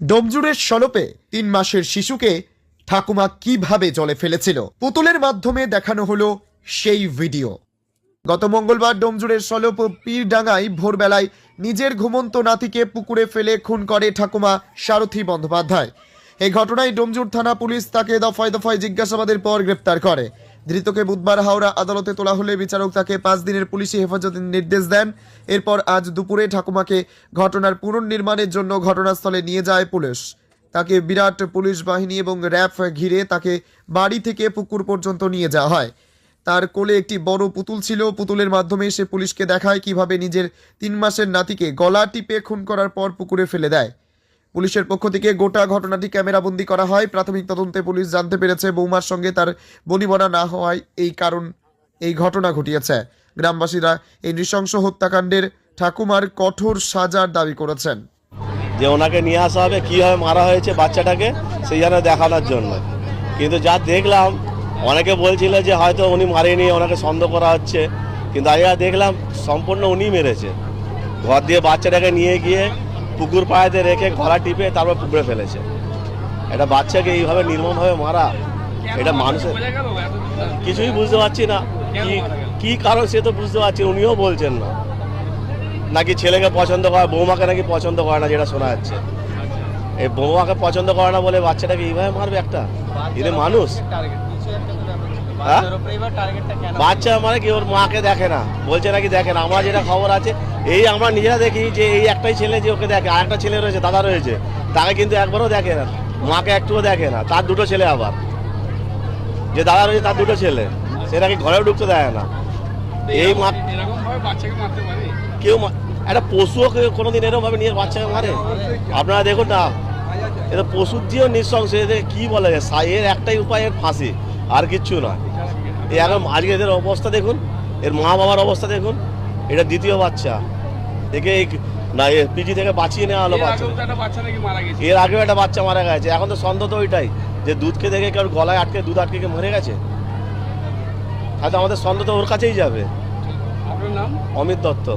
ডোমজুড়ের সলপে ৩ মাসের শিশুকে ঠাকুমা কিভাবে জলে ফেলেছিল পুতুলের মাধ্যমে দেখানো হলো সেই ভিডিও। গত মঙ্গলবার ডোমজুড়ের সলপ পীরডাঙ্গায় ভোরবেলায় নিজের ঘুমন্ত নাতিকে পুকুরে ফেলে খুন করে ঠাকুমা সারথী বন্দ্যোপাধ্যায়। এই ঘটনায় ডোমজুড় থানা পুলিশ তাকে দফায় দফায় জিজ্ঞাসাবাদের পর গ্রেপ্তার করে। ধৃতকে বুধবার হাওড়া আদালতে তোলা হলে বিচারক তাকে 5 দিনের পুলিশি হেফাজতের নির্দেশ দেন। এরপর আজ দুপুরে ঠাকুমাকে ঘটনার পুনর্নির্মাণের জন্য ঘটনাস্থলে নিয়ে যায় পুলিশ। তাকে বিরাট পুলিশ বাহিনী এবং র্যাব ঘিরে তাকে বাড়ি থেকে পুকুর পর্যন্ত নিয়ে যাওয়া হয়। তার কোলে একটি বড় পুতুল ছিল। পুতুলের মাধ্যমে সে পুলিশকে দেখায় কিভাবে নিজের 3 মাসের নাতিকে গলা টিপে খুন করার পর পুকুরে ফেলে দেয়। পুলিশের পক্ষ থেকে গোটা ঘটনাটি ক্যামেরাবন্দি করা হয়। প্রাথমিক তদন্তে পুলিশ জানতে পেরেছে বৌমার সঙ্গে তার বনিবনা না হওয়ায় এই ঘটনা ঘটিয়েছে। গ্রামবাসীরা এই নৃশংস হত্যাকাণ্ডের ঠাকুমার কঠোর সাজার দাবি করেছেন। যে ওনাকে নিয়ে আসা হবে, কীভাবে মারা হয়েছে বাচ্চাটাকে সেই জন্য দেখানোর জন্য। কিন্তু যা দেখলাম, অনেকে বলছিল যে হয়তো উনি মারেনি, ওনাকে সন্দেহ করা হচ্ছে, কিন্তু আজ দেখলাম সম্পূর্ণ উনি মেরেছে। ঘর দিয়ে বাচ্চাটাকে নিয়ে গিয়ে পুকুর পাড়েতে রেখে গলা টিপে তারপর পুকুরে ফেলেছে। একটা বাচ্চাকে এইভাবে নির্মমভাবে মারা, এটা মানুষের কিছুই বুঝতে পারছি না কি কারণ, সে তো বুঝতে পারছি, উনিও বলছেন না। নাকি ছেলেকে পছন্দ করে, বৌমাকে নাকি পছন্দ করে না, যেটা শোনা যাচ্ছে। এই বৌমাকে পছন্দ করে না বলে বাচ্চাটাকে এইভাবে মারবে একটা? এটা মানুষ? হ্যাঁ, বাচ্চা মানে কি ওর মাকে দেখে না, বলছে নাকি দেখে না। আমার যেটা খবর আছে, এই আমরা নিজেরা দেখি যে এই একটাই ছেলে যে ওকে দেখে, আর একটা ছেলে রয়েছে, দাদা রয়েছে, তাকে কিন্তু একবারও দেখে না, মাকে একটুও দেখে না। তার 2টো ছেলে, আবার যে দাদা রয়েছে তার 2টো ছেলে, সে নাকি ঘরেও ঢুকতে দেয় না। এই মা কেউ একটা পশুও কোনোদিন এরকম ভাবে নিয়ে বাচ্চাকে মারে? আপনারা দেখুন না, এটা পশুর দিয়েও নৃশংস। এদের কি বলা যায়, এর একটাই উপায়, এর ফাঁসি, আর কিচ্ছু না। এখন আজকে এদের অবস্থা দেখুন, এর মা বাবার অবস্থা দেখুন। এটা দ্বিতীয় বাচ্চা, একে না পিজি থেকে বাঁচিয়ে নেওয়া হলো বাচ্চা। এর আগেও একটা বাচ্চা মারা গেছে। এখন তো সন্দেহ তো ওইটাই যে দুধকে দেখে কেউ গলায় আটকে দুধ আটকে মরে গেছে। হয়তো আমাদের সন্দেহ তো ওর কাছেই যাবে। আপনার নাম? অমিত দত্ত।